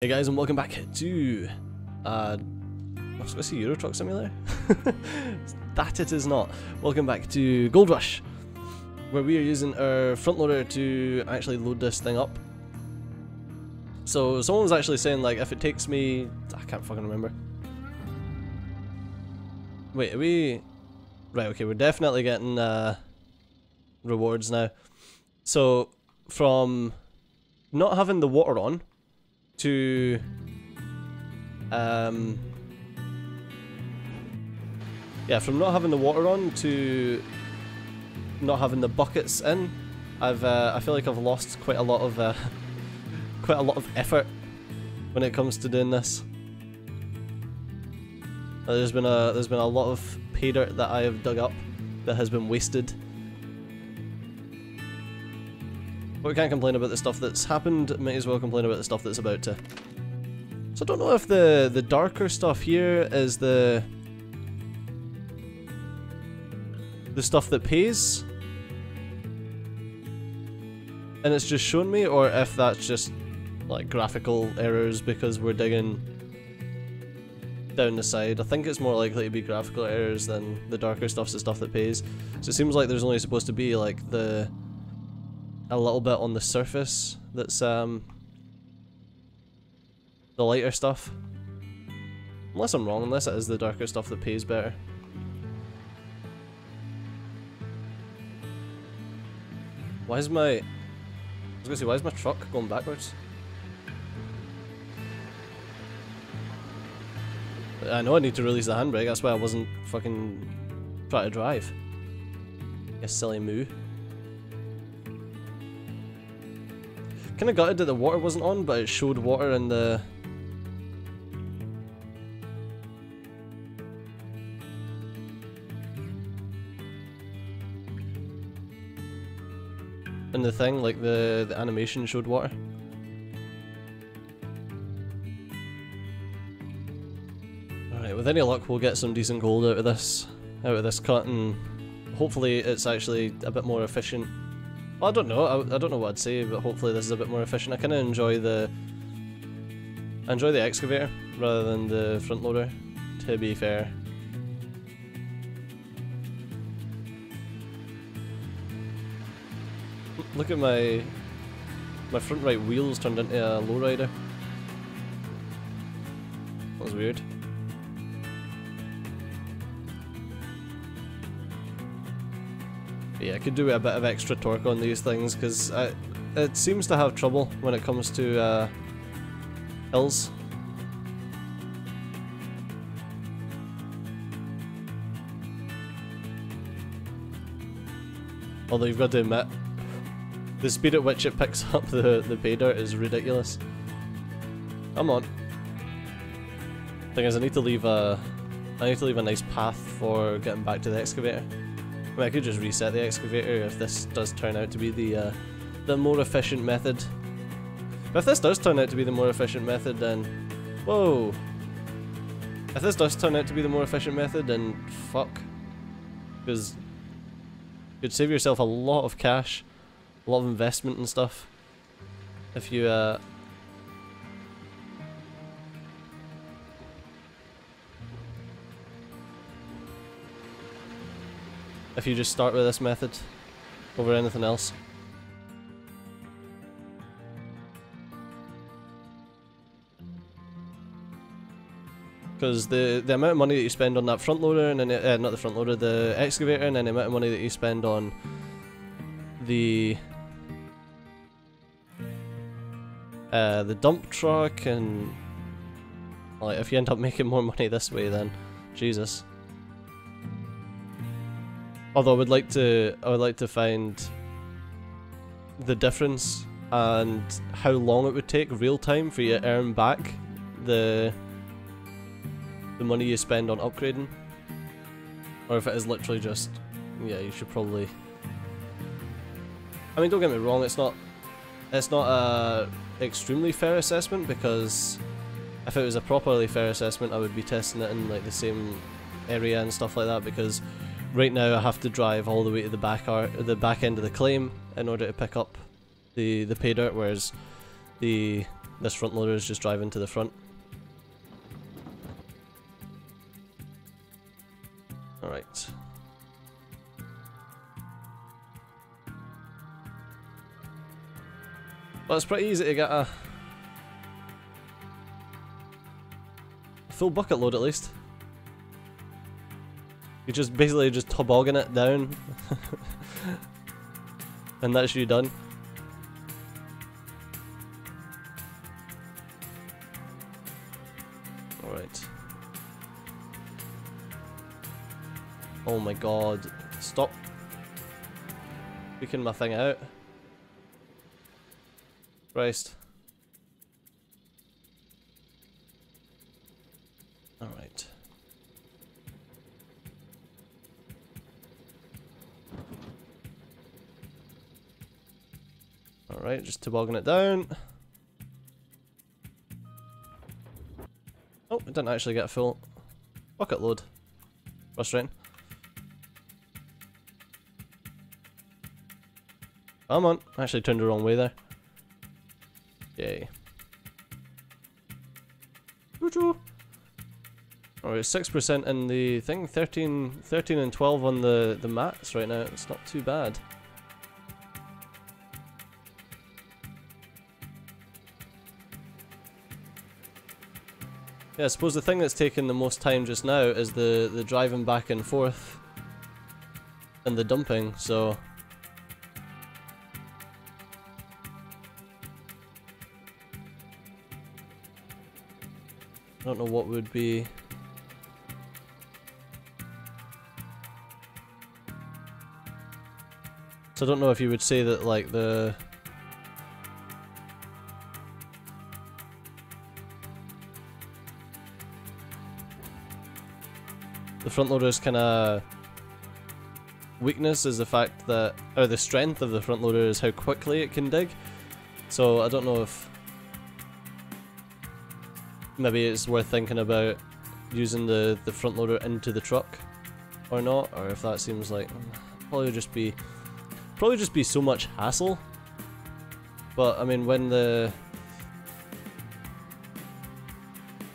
Hey guys, and welcome back to I was going to say Euro Truck Simulator. That it is not. Welcome back to Gold Rush, where we are using our front loader to actually load this thing up. So someone was actually saying, like, if it takes me, I can't fucking remember. Wait, are we right? Okay, we're definitely getting rewards now. So from not having the water on to yeah, from not having the water on to not having the buckets in, I feel like I've lost quite a lot of effort when it comes to doing this. There's been a lot of pay dirt that I have dug up that has been wasted. But we can't complain about the stuff that's happened, might as well complain about the stuff that's about to. So I don't know if the darker stuff here is the stuff that pays, and it's just shown me, or if that's just like graphical errors because we're digging down the side. I think it's more likely to be graphical errors than the darker stuff's the stuff that pays. So it seems like there's only supposed to be like a little bit on the surface that's the lighter stuff. Unless I'm wrong, unless it is the darker stuff that pays better. Why is my truck going backwards? I know I need to release the handbrake, that's why I wasn't fucking trying to drive. You silly moo. Kinda gutted that the water wasn't on, but it showed water in the... in the thing, like the animation showed water. Alright, with any luck we'll get some decent gold out of this cut, and hopefully it's actually a bit more efficient. Well, I don't know. I don't know what I'd say, but hopefully this is a bit more efficient. I kind of enjoy the excavator rather than the front loader, to be fair. Look at my front right wheels turned into a lowrider. That was weird. Yeah, I could do a bit of extra torque on these things because it seems to have trouble when it comes to hills. Although you've got to admit, the speed at which it picks up the pay dirt is ridiculous. Come on. Thing is, I need to leave a nice path for getting back to the excavator. I mean, I could just reset the excavator if this does turn out to be the more efficient method. But if this does turn out to be the more efficient method, then... Whoa! If this does turn out to be the more efficient method, then fuck. Because you'd save yourself a lot of cash, a lot of investment and stuff, if you just start with this method over anything else. Because the amount of money that you spend on that front loader, and then not the front loader, the excavator, and then the amount of money that you spend on the dump truck, and like if you end up making more money this way, then Jesus. Although I would like to find the difference and how long it would take real time for you to earn back the money you spend on upgrading, or if it is literally just, yeah, you should probably. I mean, don't get me wrong, it's not a extremely fair assessment, because if it was a properly fair assessment I would be testing it in like the same area and stuff like that, because right now I have to drive all the way to the back end of the claim in order to pick up the pay dirt, whereas the this front loader is just driving to the front. Alright. Well, it's pretty easy to get a full bucket load at least. You just basically just toboggan it down and that's you done. Alright. Oh my god. Stop freaking my thing out. Christ. Alright. Alright, just toboggan it down. Oh, it didn't actually get a full bucket load. Frustrating. Come on, I actually turned the wrong way there. Yay. Alright, 6% in the thing, 13 and 12 on the mats right now. It's not too bad. Yeah, I suppose the thing that's taking the most time just now is the driving back and forth and the dumping, so I don't know what would be. So I don't know if you would say that like the front loader's kind of weakness is the fact that, or the strength of the front loader is how quickly it can dig. So I don't know if maybe it's worth thinking about using the front loader into the truck or not, or if that seems like probably just be so much hassle. But I mean, when the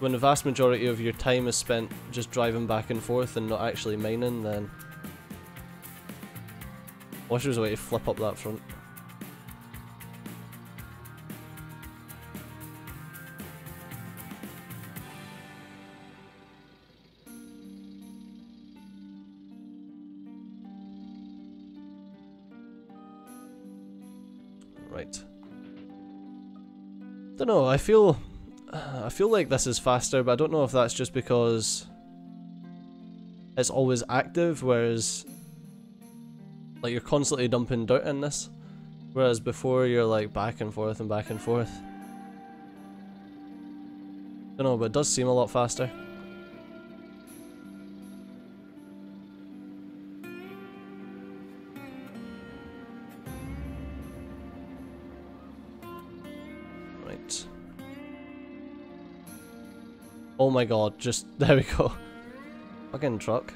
vast majority of your time is spent just driving back and forth and not actually mining, then I wish there was a way to flip up that front. Right. Don't know, I feel like this is faster, but I don't know if that's just because it's always active, whereas like you're constantly dumping dirt in this, whereas before you're like back and forth and back and forth. Don't know, but it does seem a lot faster. Right. Oh my god, just, there we go. Fucking truck.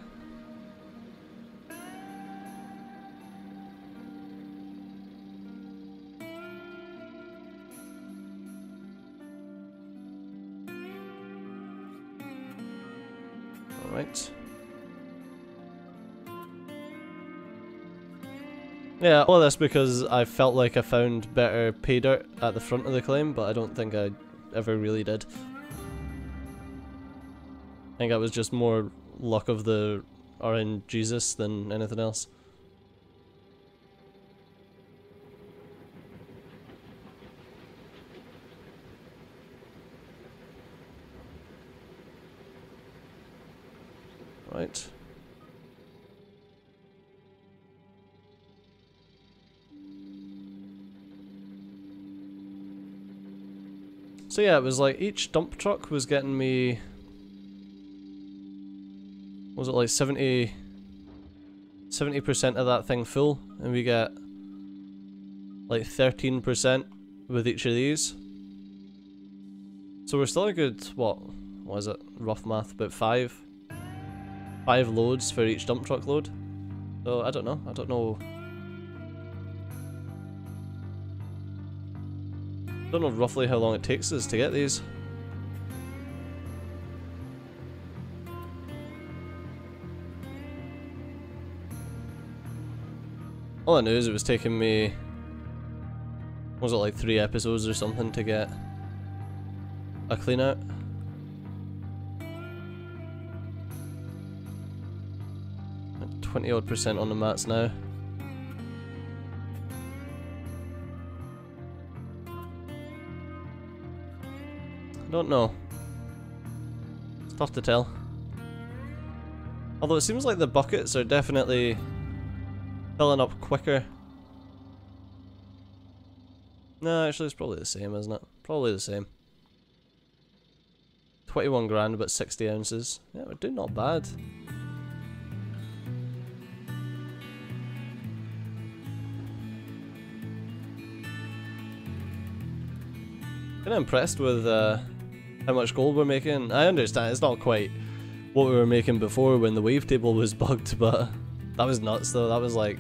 Alright. Yeah, all this because I felt like I found better pay dirt at the front of the claim, but I don't think I ever really did. I think that was just more luck of the RNGesus than anything else. Right. So yeah, it was like each dump truck was getting me, was it like 70% of that thing full, and we get like 13% with each of these. So we're still a good, what is it, rough math, about 5 loads for each dump truck load. So I don't know. Don't know roughly how long it takes us to get these. All I knew is it was taking me, was it like 3 episodes or something to get a clean out? At 20 odd % on the mats now. I don't know. It's tough to tell. Although it seems like the buckets are definitely filling up quicker. No, actually it's probably the same, isn't it? Probably the same. 21 grand, but 60 ounces. Yeah, we're doing not bad. Kinda impressed with how much gold we're making. I understand it's not quite what we were making before when the wavetable was bugged, but that was nuts though. That was like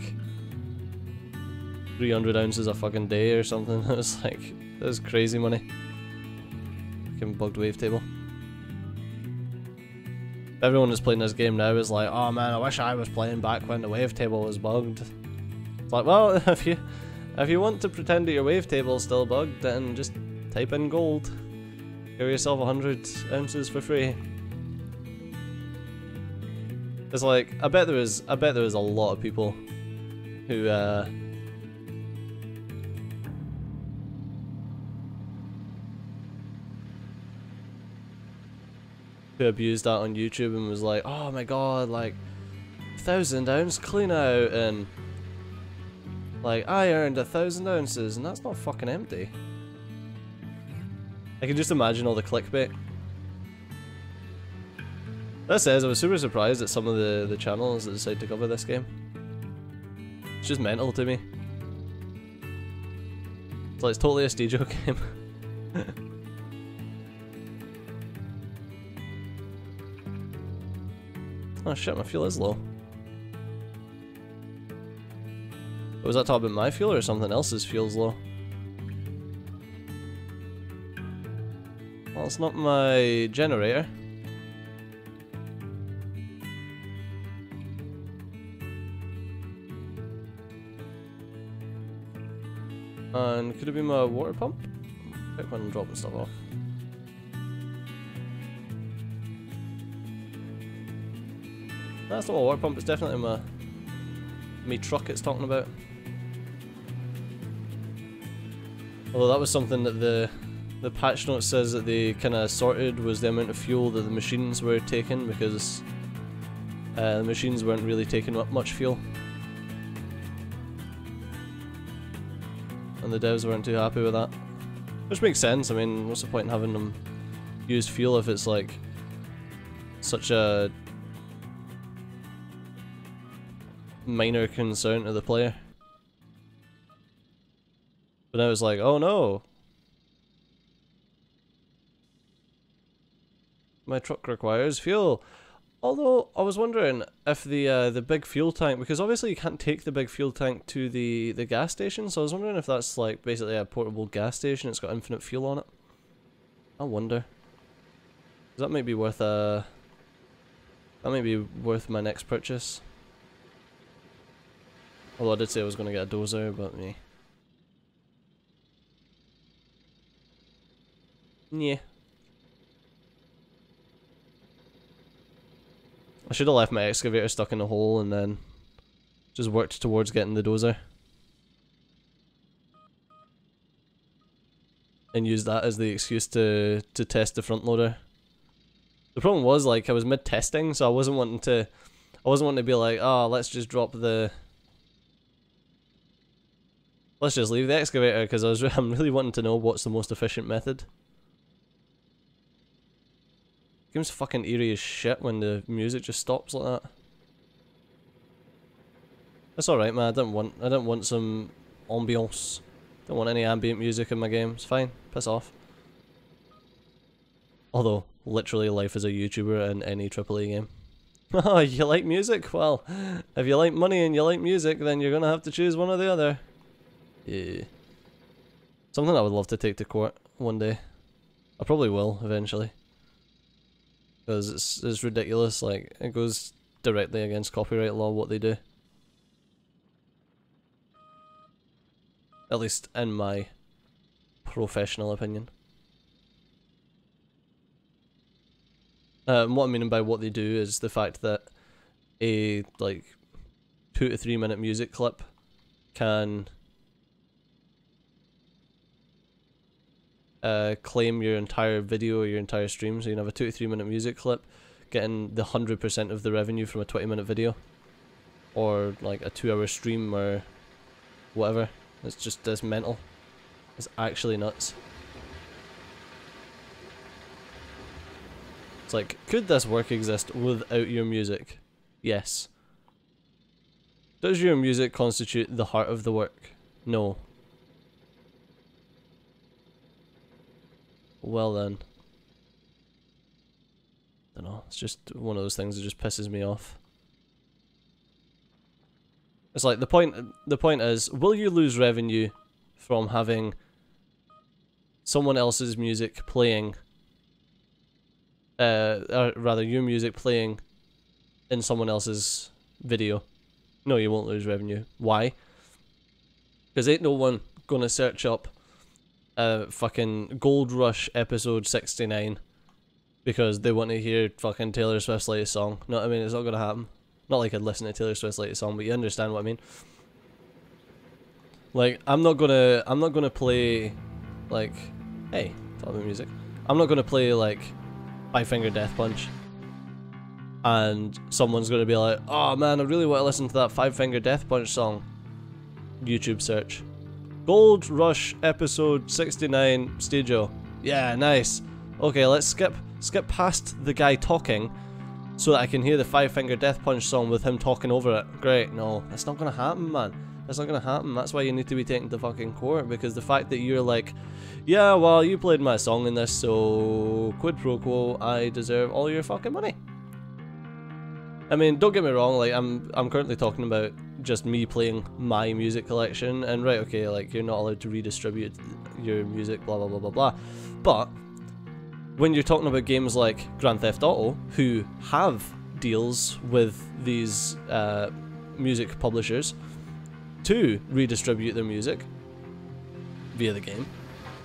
300 ounces a fucking day or something. It was like, that was crazy money. Fucking bugged wavetable. Everyone who's playing this game now is like, oh man, I wish I was playing back when the wavetable was bugged. It's like, well, if you want to pretend that your wavetable's still bugged, then just type in gold. Give yourself 100 ounces for free. It's like, I bet there is a lot of people who abused that on YouTube and was like, oh my god, like 1,000 ounce clean out, and like I earned 1,000 ounces, and that's not fucking empty. I can just imagine all the clickbait. That says, I was super surprised at some of the channels that decided to cover this game. It's just mental to me. It's like, it's totally a Stejo game. Oh shit, my fuel is low. Was that talking about my fuel or something else's fuel's low? Well, it's not my generator. And could it be my water pump? Quick one, dropping stuff off. That's not my water pump, it's definitely my truck it's talking about. Although that was something that the patch note says that they kind of sorted, was the amount of fuel that the machines were taking, because the machines weren't really taking up much fuel. And the devs weren't too happy with that. Which makes sense. I mean, what's the point in having them use fuel if it's like such a minor concern to the player? But now it's like, oh no, my truck requires fuel. Although I was wondering if the big fuel tank, because obviously you can't take the big fuel tank to the gas station, so I was wondering if that's like basically a portable gas station. It's got infinite fuel on it. I wonder. That might be worth that might be worth my next purchase. Although I did say I was going to get a dozer, but me. Yeah. I should have left my excavator stuck in a hole and then just worked towards getting the dozer. And used that as the excuse to test the front loader. The problem was, like, I was mid-testing, so I wasn't wanting to be like, oh, let's just drop the... Let's just leave the excavator, because I'm really wanting to know what's the most efficient method. Game's fucking eerie as shit when the music just stops like that. That's alright, man. I don't want some ambiance. Don't want any ambient music in my game. It's fine. Piss off. Although, literally life as a YouTuber in any AAA game. Oh, you like music? Well, if you like money and you like music, then you're gonna have to choose one or the other. Yeah. Something I would love to take to court one day. I probably will eventually. Because it's ridiculous, like, it goes directly against copyright law what they do. At least in my professional opinion. What I mean by what they do is the fact that a, like, 2 to 3 minute music clip can claim your entire video or your entire stream. So you can have a 2 to 3 minute music clip getting the 100% of the revenue from a 20-minute video, or like a 2-hour stream or whatever. It's mental. It's actually nuts. It's like, could this work exist without your music? Yes. Does your music constitute the heart of the work? No. Well then. I don't know, it's just one of those things that just pisses me off. It's like, the point is, will you lose revenue from having someone else's music playing, or rather your music playing in someone else's video? No, you won't lose revenue. Why? Because ain't no one gonna search up fucking Gold Rush episode 69 because they want to hear fucking Taylor Swift's latest song. No, I mean, it's not gonna happen. Not like I'd listen to Taylor Swift's latest song, but you understand what I mean. Like, I'm not gonna play, like, hey, talk about music. I'm not gonna play like Five Finger Death Punch, and someone's gonna be like, oh man, I really want to listen to that Five Finger Death Punch song. YouTube search. Gold Rush episode 69 Stadio. Yeah, nice. Okay, let's skip past the guy talking so that I can hear the Five Finger Death Punch song with him talking over it. Great. No, that's not gonna happen, man. That's not gonna happen. That's why you need to be taken to fucking court, because the fact that you're like, yeah, well, you played my song in this, so quid pro quo, I deserve all your fucking money. I mean, don't get me wrong, like, I'm currently talking about just me playing my music collection, and right, okay, like, you're not allowed to redistribute your music, blah blah blah blah blah, but when you're talking about games like Grand Theft Auto, who have deals with these music publishers to redistribute their music via the game,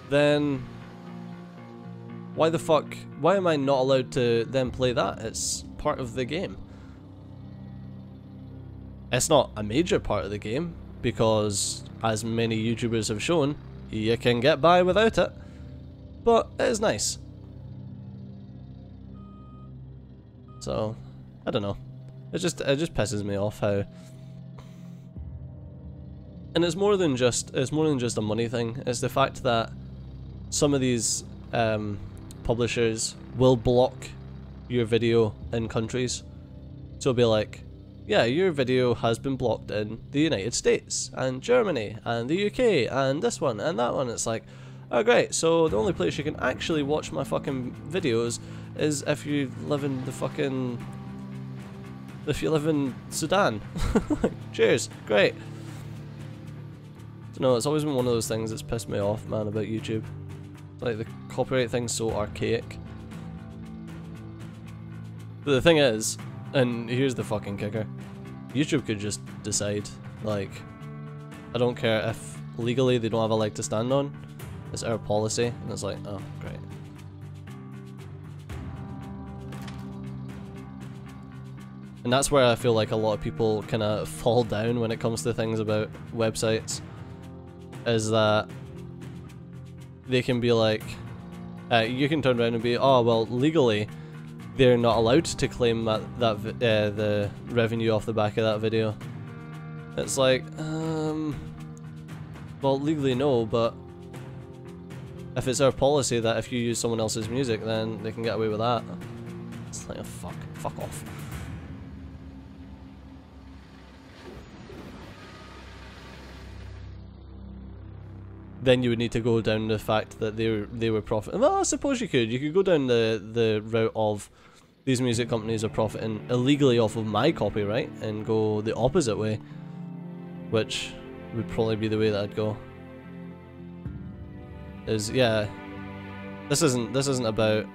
then why am I not allowed to then play that? It's part of the game. It's not a major part of the game, because as many YouTubers have shown, you can get by without it, but it is nice. So, I don't know. It just pisses me off how, and it's more than just a money thing. It's the fact that some of these publishers will block your video in countries. So it'll be like, yeah, your video has been blocked in the United States and Germany and the UK and this one and that one. It's like, oh great, so the only place you can actually watch my fucking videos is if you live in Sudan. Cheers, great. No, it's always been one of those things that's pissed me off, man, about YouTube. Like, the copyright thing's so archaic. But the thing is, and here's the fucking kicker, YouTube could just decide, like, I don't care if legally they don't have a leg to stand on, it's our policy, and it's like, oh, great. And that's where I feel like a lot of people kind of fall down when it comes to things about websites, is that they can be like, you can turn around and be, oh, well, legally, they're not allowed to claim the revenue off the back of that video. It's like, well, legally no, but if it's our policy that if you use someone else's music, then they can get away with that. It's like, oh, fuck off. Then you would need to go down the fact that they were profiting. Well, I suppose you could go down the route of these music companies are profiting illegally off of my copyright and go the opposite way, which would probably be the way that I'd go. is, yeah, this isn't about,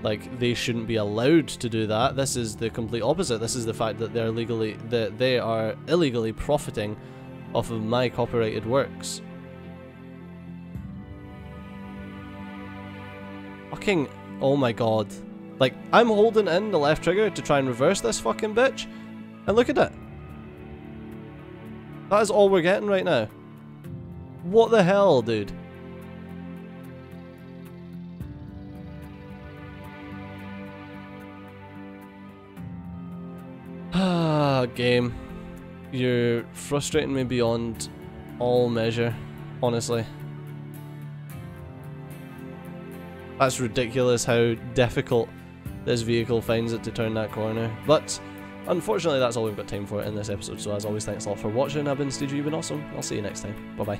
like, they shouldn't be allowed to do that. This is the complete opposite. This is the fact that they are illegally profiting off of my copyrighted works. Fucking, oh my god. Like, I'm holding in the left trigger to try and reverse this fucking bitch, and look at it. That is all we're getting right now. What the hell, dude? Ah, game. You're frustrating me beyond all measure, honestly. That's ridiculous how difficult this vehicle finds it to turn that corner. But unfortunately, that's all we've got time for in this episode. So as always, thanks a lot for watching. I've been Steve, you've been awesome. I'll see you next time. Bye bye.